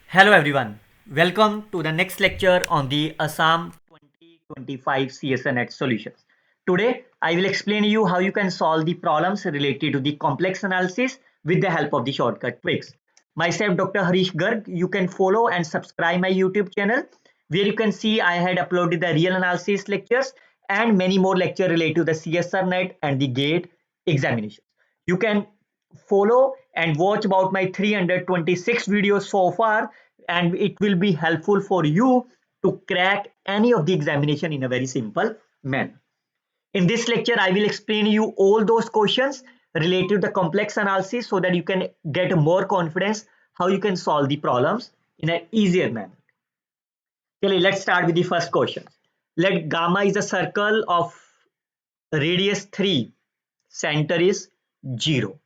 Hello everyone, welcome to the next lecture on the Assam 2025 CSIR NET solutions. Today I will explain you how you can solve the problems related to the complex analysis with the help of the shortcut tricks. Myself Dr. Harish Garg, you can follow and subscribe my YouTube channel where you can see I had uploaded the real analysis lectures and many more lectures related to the CSIR NET and the GATE examinations. You can follow and watch about my 326 videos so far, and it will be helpful for you to crack any of the examination in a very simple manner. In this lecture I will explain you all those questions related to the complex analysis so that you can get more confidence how you can solve the problems in an easier manner. Okay, let's start with the first question. Let gamma is a circle of radius 3, center is 0.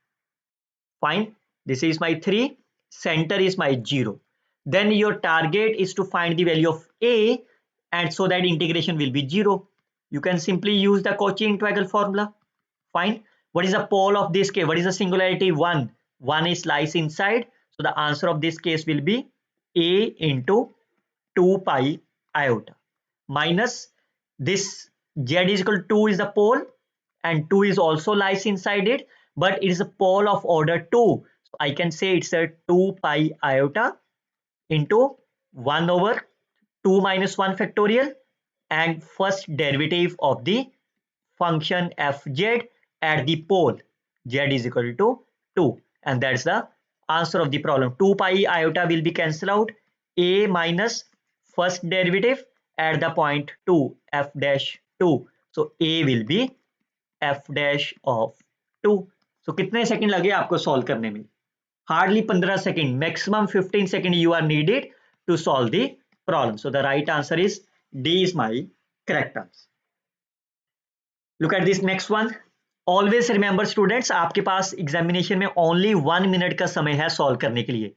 Fine, this is my 3, center is my 0. Then your target is to find the value of a, and so that integration will be 0. You can simply use the Cauchy integral formula. Fine. What is the pole of this case? What is the singularity? 1. 1 is lies inside. So the answer of this case will be a into 2 pi iota minus this z is equal to 2 is the pole, and 2 is also lies inside it, but it is a pole of order 2. So I can say it's a 2 pi iota into 1 over 2 minus 1 factorial and first derivative of the function fz at the pole z is equal to 2, and that's the answer of the problem. 2 pi iota will be cancelled out, a minus first derivative at the point 2 f dash 2, so a will be f dash of 2. So कितने second लगे आपको solve करने में? Hardly 15 seconds, maximum 15 seconds you are needed to solve the problem. So the right answer is D is my correct answer. Look at this next one. Always remember students, आपके पास examination में only 1 minute का समय है solve करने के लिए,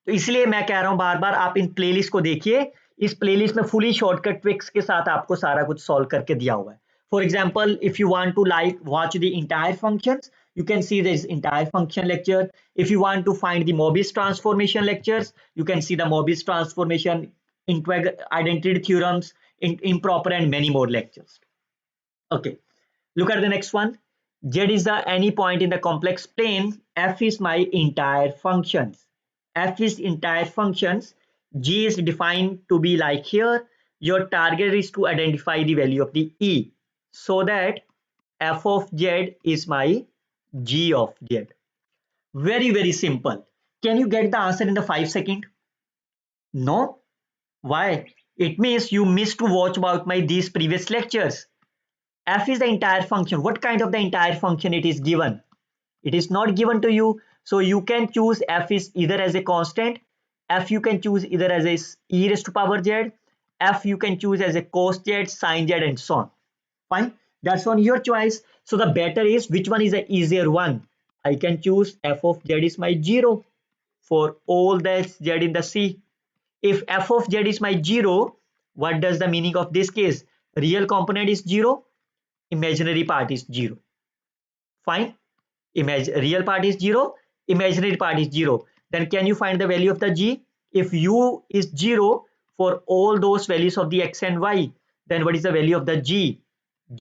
तो इसलिए मैं कह रहा हूं बार बार आप इन प्लेलिस्ट को देखिए. इस प्लेलिस्ट में फुली शॉर्टकट ट्रिक्स के साथ आपको सारा कुछ सॉल्व करके दिया हुआ है. For example, if you want to watch the entire functions, you can see this entire function lecture. If you want to find the Mobius transformation lectures, you can see the Mobius transformation, identity theorems, improper, and many more lectures. Okay, look at the next one. Z is the any point in the complex plane. F is my entire functions. F is entire functions. G is defined to be like here. Your target is to identify the value of the E, so that f of z is my g of z. Very simple. Can you get the answer in the 5 seconds? No. Why? It means you missed to watch about my these previous lectures. F is the entire function. What kind of the entire function it is given? It is not given to you. So you can choose f is either as a constant, f you can choose either as a e raised to power z, f you can choose as a cos z, sin z, and so on. Fine, that's on your choice. So the better is, which one is the easier one? I can choose f of z is my 0 for all the z in the C. If f of z is my 0, what does the meaning of this case? Real component is 0, imaginary part is 0. Fine, real part is 0, imaginary part is 0. Then can you find the value of the g? If u is 0 for all those values of the x and y, then what is the value of the g?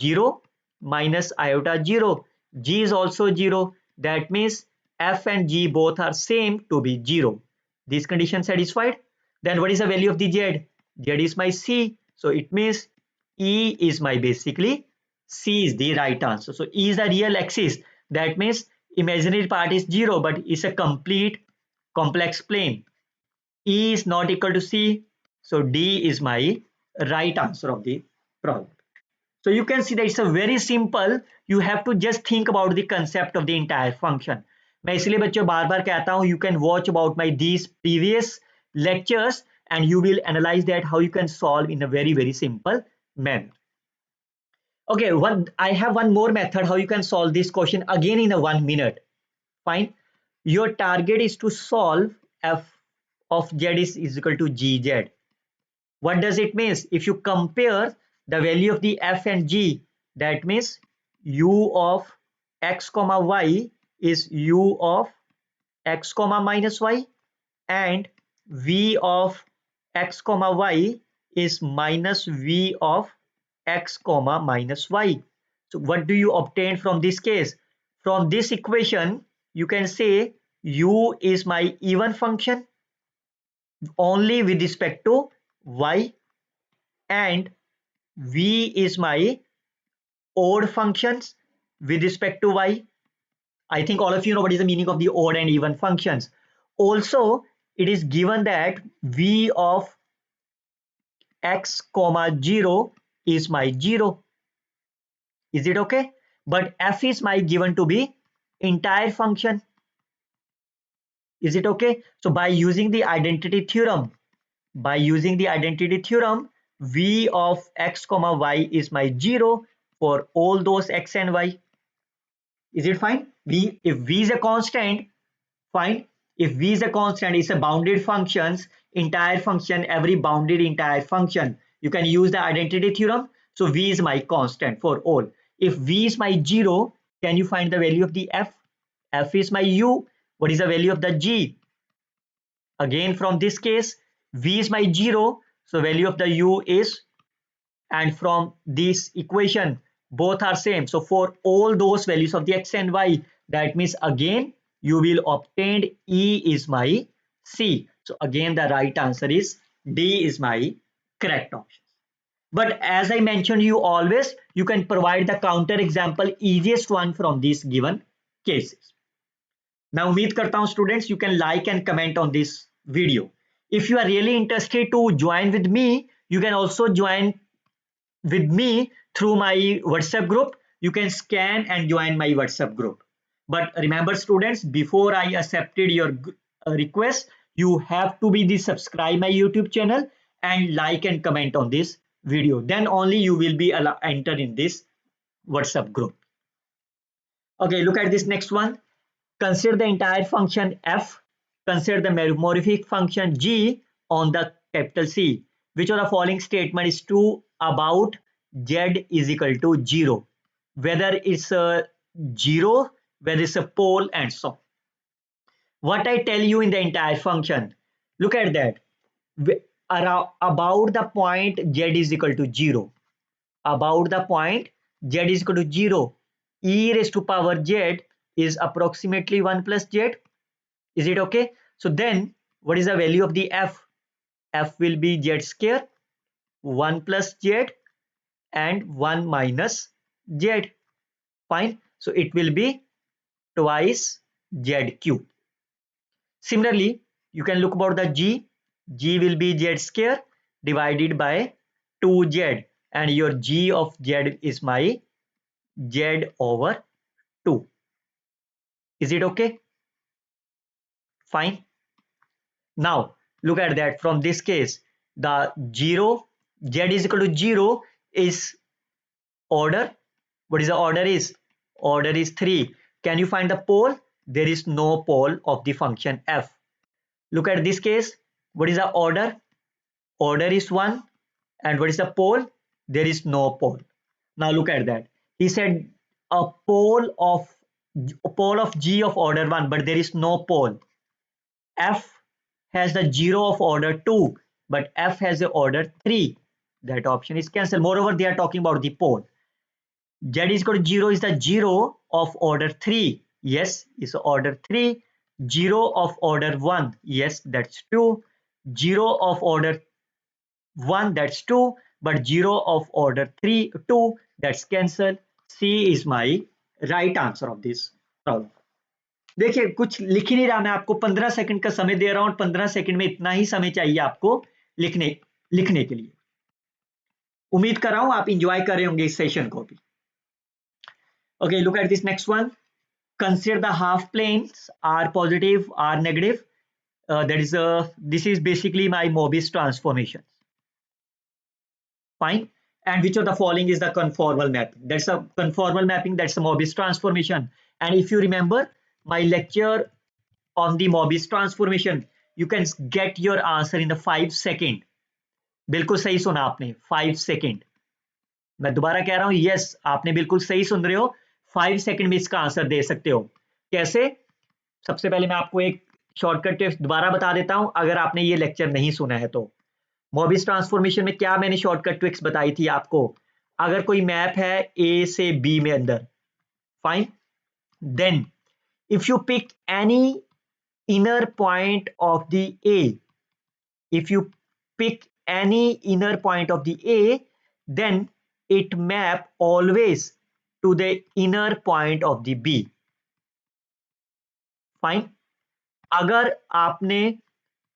0 minus iota 0. G is also 0. That means f and g both are same to be 0. This condition satisfied. Then what is the value of the z? Z is my c. So it means E is my basically C is the right answer. So E is the real axis. That means imaginary part is 0, but it's a complete complex plane. E is not equal to C. So D is my right answer of the problem. So you can see that it's a very simple. You have to just think about the concept of the entire function. मैं इसलिए बच्चों बार बार कहता हूँ, you can watch about my these previous lectures and you will analyze that how you can solve in a very simple manner. Okay, I have one more method how you can solve this question again in a 1 minute. Fine. Your target is to solve f of z is equal to gz. What does it mean? If you compare the value of the f and g, that means u of x comma y is u of x comma minus y, and v of x comma y is minus v of x comma minus y. So what do you obtain from this case? From this equation, you can say u is my even function only with respect to y, and v is my odd functions with respect to y. I think all of you know what is the meaning of the odd and even functions. Also, it is given that v of x comma 0 is my 0. Is it okay? But f is my given to be entire function. Is it okay? So by using the identity theorem, v of x comma y is my 0 for all those x and y. Is it fine? If v is a constant, fine. If v is a constant, it's a bounded functions, entire function, every bounded entire function, you can use the identity theorem. So v is my constant for all. If v is my 0, can you find the value of the f? F is my u. What is the value of the g? Again, from this case, v is my 0, so value of the u is, and from this equation, both are same. So for all those values of the x and y, that means again you will obtain E is my C. So again the right answer is D is my correct option. But as I mentioned you always, you can provide the counter example easiest one from these given cases. Now उम्मीद करता हूं students you can like and comment on this video. If you are really interested to join with me, you can also join with me through my WhatsApp group. You can scan and join my WhatsApp group. But remember students, before I accepted your request, you have to be the subscribe my YouTube channel and like and comment on this video. Then only you will be enter in this WhatsApp group. Okay, look at this next one. Consider the entire function f. Consider the meromorphic function g on the capital C. Which of the following statement is true about z is equal to 0? Whether it's a 0, whether it's a pole, and so on. What I tell you in the entire function, look at that. About the point z is equal to 0. About the point z is equal to 0. E raised to power z is approximately 1 plus z. Is it okay? So then what is the value of the f? F will be z square, 1 plus z and 1 minus z. Fine. So it will be twice z cube. Similarly, you can look about the g. G will be z square divided by 2z, and your g of z is my z over 2. Is it okay? Fine. Now look at that. From this case, the 0, z is equal to 0 is order. What is the order is? Order is 3. Can you find the pole? There is no pole of the function f. Look at this case. What is the order? Order is 1. And what is the pole? There is no pole. Now look at that. He said a pole of g of order 1, but there is no pole. F has the 0 of order 2, but F has the order 3. That option is cancelled. Moreover, they are talking about the pole. Z is equal to 0 is the 0 of order 3. Yes, it's order 3. 0 of order 1. Yes, that's 2. 0 of order 1, that's 2. But 0 of order 3, 2, that's cancelled. C is my right answer of this problem. देखिए कुछ लिख ही नहीं रहा, मैं आपको 15 second का समय दे रहा हूं, 15 सेकंड में इतना ही समय चाहिए आपको लिखने के लिए. उम्मीद कर रहा हूं आप एंजॉय कर रहे होंगे इस सेशन को भी. Okay, look at this next one. Consider the half planes are positive, are negative. This is basically my Mobius transformation. Fine. And which of the following is the conformal mapping? That's a conformal mapping. That's a Mobius transformation. And if you remember my lecture on the Mobius transformation, you can get your answer in the 5 second. बिल्कुल सही सुना आपने, 5 second. मैं दोबारा कह रहा हूं, yes आपने बिल्कुल सही सुन रहे हो, 5 सेकेंड में इसका आंसर दे सकते हो. कैसे? सबसे पहले मैं आपको एक शॉर्टकट टिप्स दोबारा बता देता हूं अगर आपने ये लेक्चर नहीं सुना है तो। मोबिस ट्रांसफॉर्मेशन में क्या मैंने शॉर्टकट ट्रिक्स बताई थी आपको। अगर कोई मैप है ए से बी में अंदर, fine, then if you pick any inner point of the A, if you pick any inner point of the A, then it map always to the inner point of the B. Fine. अगर आपने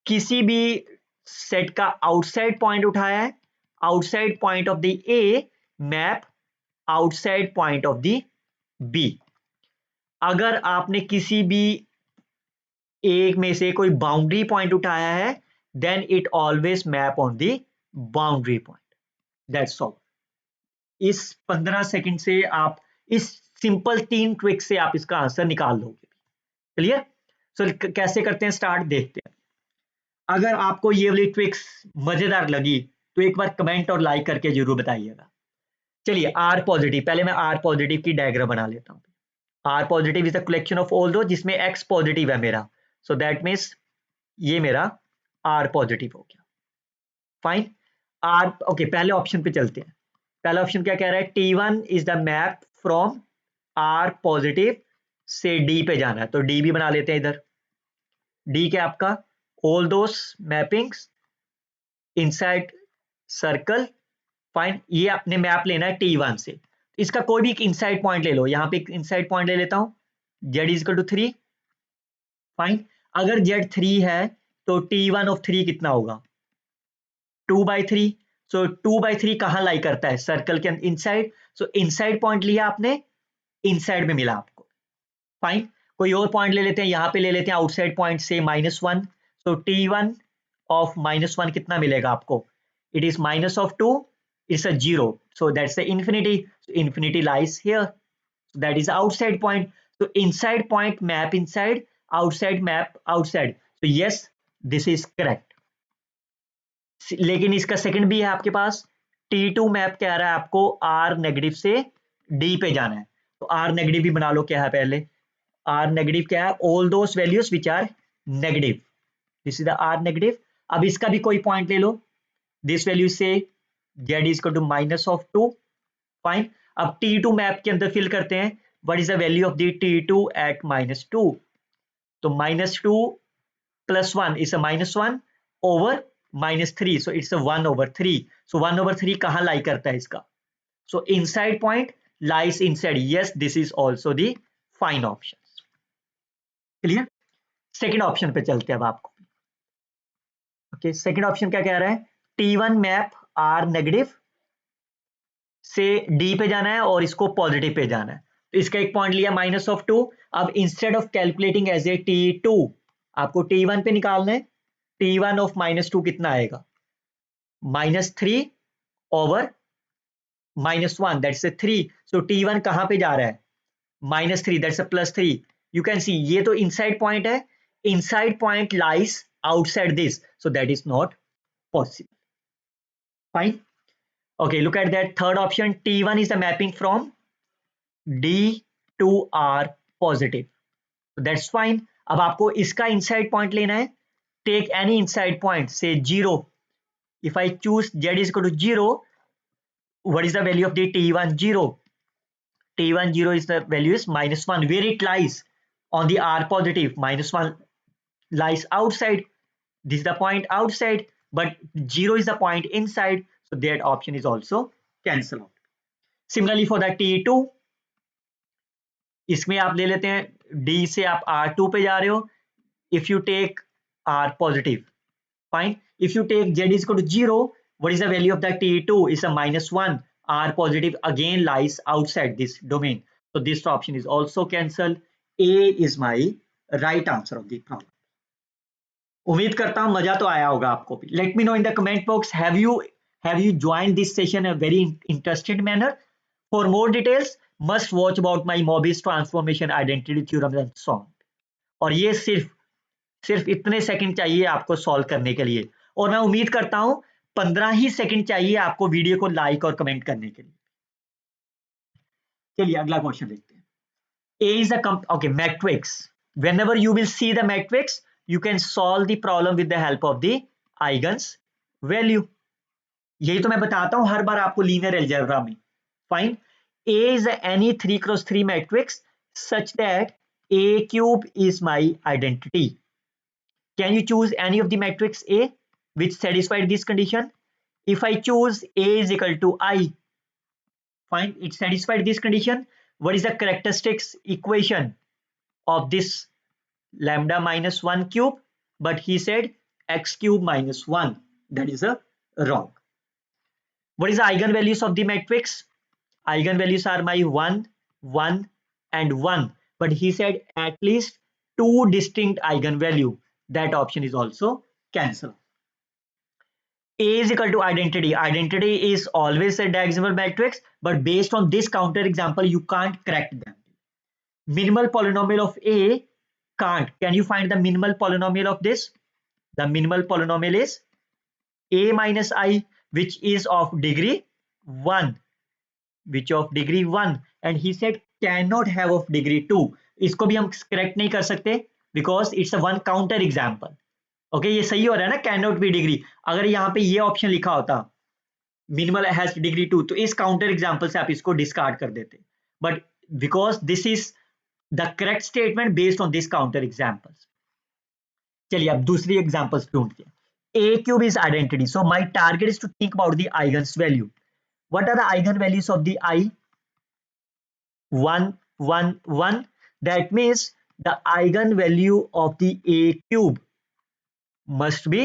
किसी भी set का outside point उठाया है, outside point of the A map outside point of the B. अगर आपने किसी भी एक में से कोई बाउंड्री पॉइंट उठाया है, then it always map on the boundary point. That's all. इस 15 सेकंड से आप, इस सिंपल 3 ट्रिक से आप इसका आंसर निकाल लोगे। क्लियर? सो कैसे करते हैं, स्टार्ट देखते हैं। अगर आपको ये वाली ट्रिक्स मजेदार लगी तो एक बार कमेंट और लाइक करके जरूर बताइएगा। चलिए, आर पॉजिटिव, पहले मैं आर पॉजिटिव की डायग्राम बना लेता हूं। R positive is the collection of all दो जिसमें एक्स पॉजिटिव है मेरा, सो दैट मीन्स ये मेरा आर पॉजिटिव हो गया। फाइन। आर ओके, पहले ऑप्शन पे चलते हैं। पहला ऑप्शन क्या कह रहा है, T1 is the map from R positive से डी पे जाना है, तो डी भी बना लेते हैं इधर। डी क्या आपका, all those mappings inside circle. Fine, ये अपने मैप लेना है T1 से। इसका कोई भी इनसाइड पॉइंट ले लो, यहां पे इनसाइड पॉइंट ले लेता हूं, z is equal to 3। Fine. अगर z 3 है तो T1 ऑफ 3 कितना होगा, 2/3। सो 2/3 कहां लाई करता है, सर्कल के इनसाइड। सो इनसाइड पॉइंट लिया आपने, इनसाइड में मिला आपको। फाइन। कोई और पॉइंट ले लेते हैं, यहां पे ले लेते हैं आउटसाइड पॉइंट से -1। सो T1 ऑफ -1 कितना मिलेगा आपको, it is minus of 2, it's a 0, so that's the infinity. So infinity lies here, so that is outside point. So inside point map inside, outside map outside. So yes, this is correct. लेकिन इसका second भी है आपके पास। T2 map कह रहा है आपको R negative से D पे जाना है, तो R नेगेटिव भी बना लो। क्या है पहले, R नेगेटिव क्या है, all those values which are negative, this is the R negative. अब इसका भी कोई पॉइंट ले लो, दिस वैल्यू से z is equal to -2। Fine. अब T2 मैप के अंदर फिल करते हैं, what is the value of the T2 at -2, तो -2 + 1 is a -1 over -3, so it's a 1/3। So 1/3 कहां लाई करता है इसका, so inside point lies inside. Yes, this is also the fine option. Clear? Second option पे चलते हैं अब आपको। ओके, सेकेंड ऑप्शन क्या कह रहा है, T1 मैप R नेगेटिव से डी पे जाना है और इसको पॉजिटिव पे जाना है, तो इसका एक पॉइंट लिया -2। अब instead of calculating as a T2 आपको T1 पे निकालना है। T1 ऑफ -2 कितना आएगा, -3 over -1, that's a 3। So T1 कहां पे जा रहा है, -3, that's a +3। You can see ये तो इनसाइड पॉइंट है, inside point lies outside this, so that is not possible. Fine. Okay, look at that third option. T1 is the mapping from D to R positive. So that's fine. अब आपको इसका inside point लेना है. Take any inside point, say 0. If I choose Z is equal to 0, what is the value of the T1 0? T1 0 is the value is -1. Where it lies on the R positive, -1 lies outside. This is the point outside, but 0 is the point inside. So that option is also cancel out. Similarly for the T2, इसमें आप ले लेते हैं D से आप R2 पे जा रहे हो, if you take R positive, fine. If you take Z is equal to 0, what is the value of the T2 is a -1. R positive again lies outside this domain, so this option is also cancelled. A is my right answer of the problem. उम्मीद करता हूं मजा तो आया होगा आपको भी। Let me know in the comment box, have you join this session in a very interested manner. For more details must watch about my मोबिस transformation identity theorem and so on. और ये सिर्फ इतने सेकंड चाहिए आपको solve करने के लिए, और मैं उम्मीद करता हूं 15 ही सेकंड चाहिए आपको वीडियो को लाइक और कमेंट करने के लिए। चलिए अगला क्वेश्चन देखते हैं। A is a okay matrix. Whenever you will see the matrix, you can solve the problem with the help of the eigens value. यही तो मैं बताता हूं हर बार आपको लीनियर अलजेब्रा में. Find A is any 3x3 matrix such that A cube is my identity. Can you choose any of the matrix A which satisfied this condition? If I choose A is equal to I, fine, it satisfied this condition. What is the characteristics equation of this lambda minus 1 cube? But he said x cube minus 1. That is a wrong. What is the eigenvalues of the matrix? Eigenvalues are my 1, 1 and 1. But he said at least 2 distinct eigenvalue. That option is also cancelled. A is equal to identity. Identity is always a diagonal matrix, but based on this counter example, you can't correct them. Minimal polynomial of A can't. Can you find the minimal polynomial of this? The minimal polynomial is A minus I, which is of degree 1. Which of degree 1. And he said cannot have of degree 2. इसको भी हम correct नहीं कर सकते because it's a one counter example. Okay ये सही हो रहा है ना, कैन नॉट बी डिग्री. अगर यहाँ पे ये ऑप्शन लिखा होता मिनिमल हैज डिग्री 2 तो इस काउंटर एग्जांपल से आप इसको डिस्कार्ड कर देते. But because this is the correct statement based on this counter examples. चलिए अब दूसरी एग्जांपल्स ढूंढते हैं. A cube is identity. So my target is to think about the eigens value. What are the eigen values of the I? 1, 1, 1. That means the eigen value of the A cube must be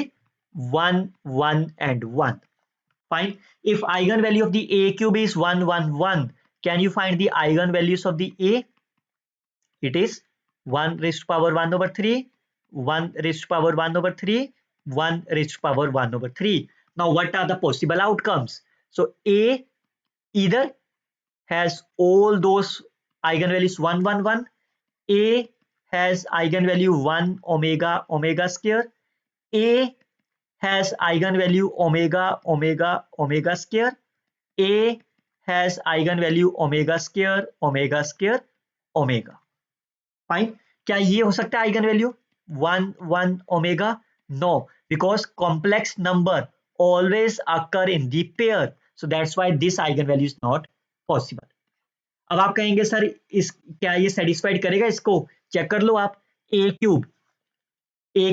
1, 1 and 1. Fine. If eigenvalue of the A cube is 1, 1, 1, can you find the eigenvalues of the A? It is 1 raised to power 1 over 3, 1 raised to power 1 over 3, 1 raised to power 1 over 3. Now what are the possible outcomes? So A either has all those eigenvalues 1, 1, 1. A has eigenvalue 1 omega omega square. A has eigenvalue omega omega omega square. A has eigenvalue omega square omega square omega. Fine. क्या ये हो सकता है eigenvalue 1 1 omega? No, because complex number always occur in the pair. So that's why this eigenvalue is not possible. अब आप कहेंगे sir इस क्या ये सेटिस्फाइड करेगा इसको? चेक कर लो आप. A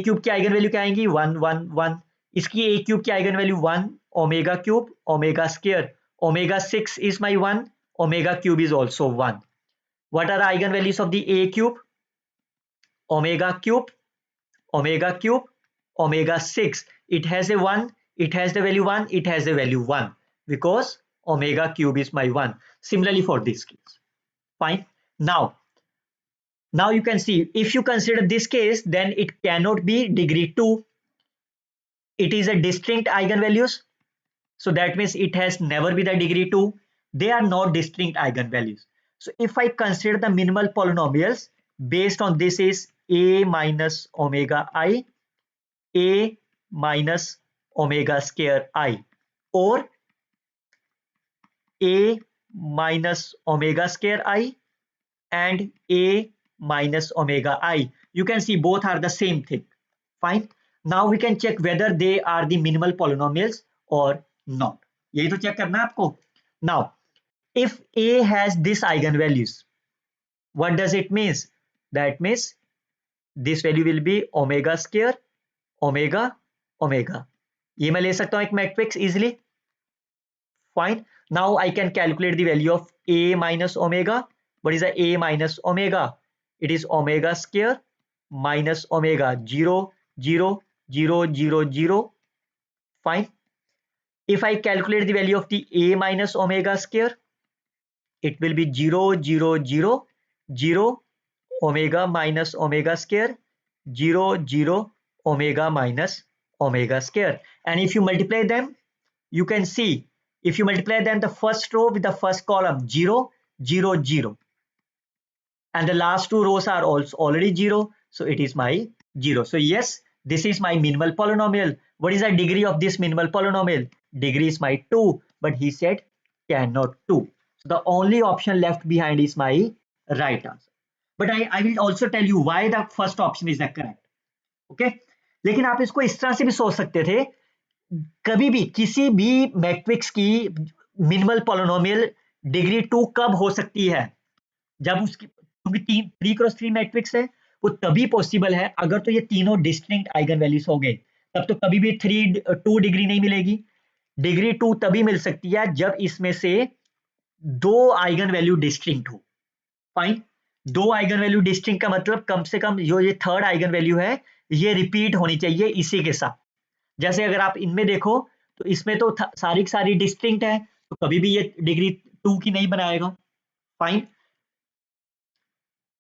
क्यूब की आइगन वैल्यू क्या आएंगी 1 1 1. इसकी A क्यूब की eigen value 1 omega cube omega square. Omega 6 is my 1. Omega cube is also 1. What are the eigen values of the A cube? Omega cube omega 6. It has a 1, it has the value 1, it has a value 1 because omega cube is my 1. Similarly for this case. Fine. Now you can see if you consider this case, then it cannot be degree 2. It is a distinct eigenvalues. So that means it has never be the degree 2. They are not distinct eigenvalues. So if I consider the minimal polynomials based on this is A minus omega I, A minus omega square I, or A minus omega square I and A minus omega I. You can see both are the same thing. Fine. Now we can check whether they are the minimal polynomials or not. यही तो check करना है आपको. Now, if A has this eigenvalues, what does it means? That means this value will be omega square omega omega. ये मैं ले सकता हूँ एक matrix easily. Fine. Now I can calculate the value of A minus omega. What is the A minus omega? It is omega square minus omega 0 0 0 0 0. Fine. If I calculate the value of the A minus omega square, it will be 0 0 0 0 omega minus omega square 0 0 omega minus omega square. And if you multiply them, you can see if you multiply them the first row with the first column 0 0 0 and the last two rows are also already 0, so it is my 0. So yes, this is my minimal polynomial. What is the degree of this minimal polynomial? Degree is my 2, but he said cannot 2. So the only option left behind is my right answer. But I will also tell you why the first option is the correct. Okay, लेकिन आप इसको इस तरह से भी सोच सकते थे, कभी भी किसी भी मैट्रिक्स की मिनिमल पॉलिनोमियल डिग्री 2 कब हो सकती है, जब उसकी, क्योंकि 3x3 मैट्रिक्स है, वो तभी पॉसिबल है अगर तो ये तीनों डिस्टिंक्ट आइगन वैल्यूज हो गए, तब तो कभी भी 2 डिग्री नहीं मिलेगी। डिग्री 2 तभी मिल सकती है जब इसमें से दो आइगन वैल्यू डिस्टिंक्ट हो। फाइन, दो आइगन वैल्यू डिस्टिंक्ट का मतलब कम से कम जो ये थर्ड आइगन वैल्यू है ये रिपीट होनी चाहिए इसी के साथ। जैसे अगर आप इनमें देखो तो इसमें तो सारी की सारी डिस्टिंक्ट है, तो कभी भी ये डिग्री 2 की नहीं बनाएगा। फाइन,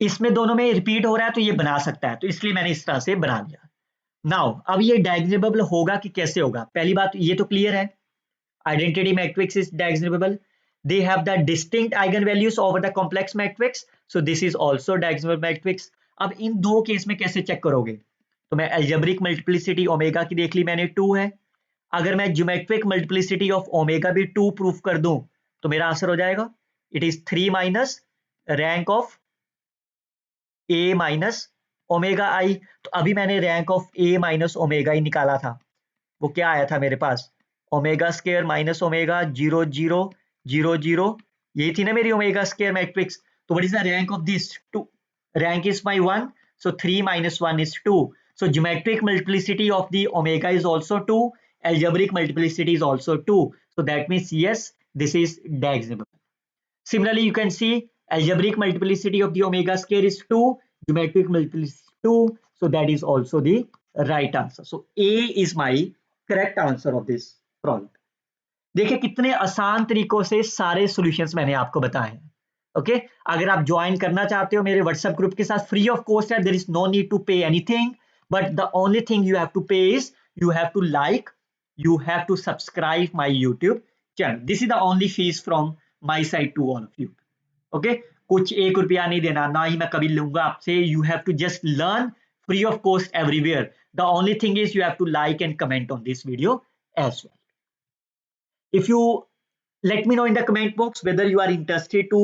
इसमें दोनों में रिपीट हो रहा है तो ये बना सकता है, तो इसलिए मैंने इस तरह से बना दिया। नाउ अब ये डायगोनल होगा कि कैसे होगा, पहली बात ये तो क्लियर है, identity matrix is diagonal, they have the distinct eigenvalues over the complex matrix, so this is also diagonal matrix। अब इन दो केस में कैसे चेक करोगे, तो मैं algebraic multiplicity ओमेगा की देख ली मैंने 2 है, अगर मैं ज्योमेट्रिक मल्टीप्लिसिटी ऑफ ओमेगा भी 2 प्रूफ कर दूं तो मेरा आंसर हो जाएगा, it is 3 minus rank of A minus omega I. तो अभी मैंने rank of A minus omega ही निकाला था, वो क्या आया था मेरे पास, ओमेगा स्केयर माइनस ओमेगा 0 0 0 0, यही थी ना मेरी ओमेगा स्केयर मैट्रिक्स। तो what is the rank of this 2, rank is my 1, so 3 minus 1 is 2, so geometric multiplicity of the omega is also 2, algebraic multiplicity is also 2, so that means yes, this is diagonal। Similarly, you can see algebraic multiplicity of the omega square is 2, geometric multiplicity is 2, so that is also the right answer. So A is my correct answer of this problem. देखिए कितने आसान तरीकों से सारे solutions मैंने आपको बताए हैं। ओके, अगर आप ज्वाइन करना चाहते हो मेरे व्हाट्सएप ग्रुप के साथ, फ्री ऑफ कॉस्ट है, there is no need to pay anything, but the only thing you have to pay is you have to like, you have to subscribe my YouTube channel. This is the only fees from my side to all of you. Okay, कुछ 1 रुपया नहीं देना, ना ही मैं कभी लूंगा आपसे, you have to just learn free of cost everywhere. The only thing is you have to like and comment on this video as well. If you let me know in the comment box whether you are interested to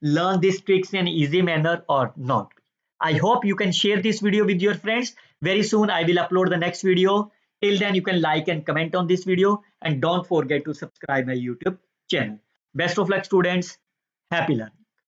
learn these tricks in an easy manner or not. I hope you can share this video with your friends. Very soon I will upload the next video. Till then you can like and comment on this video and don't forget to subscribe my YouTube channel. Best of luck students. Happy learning.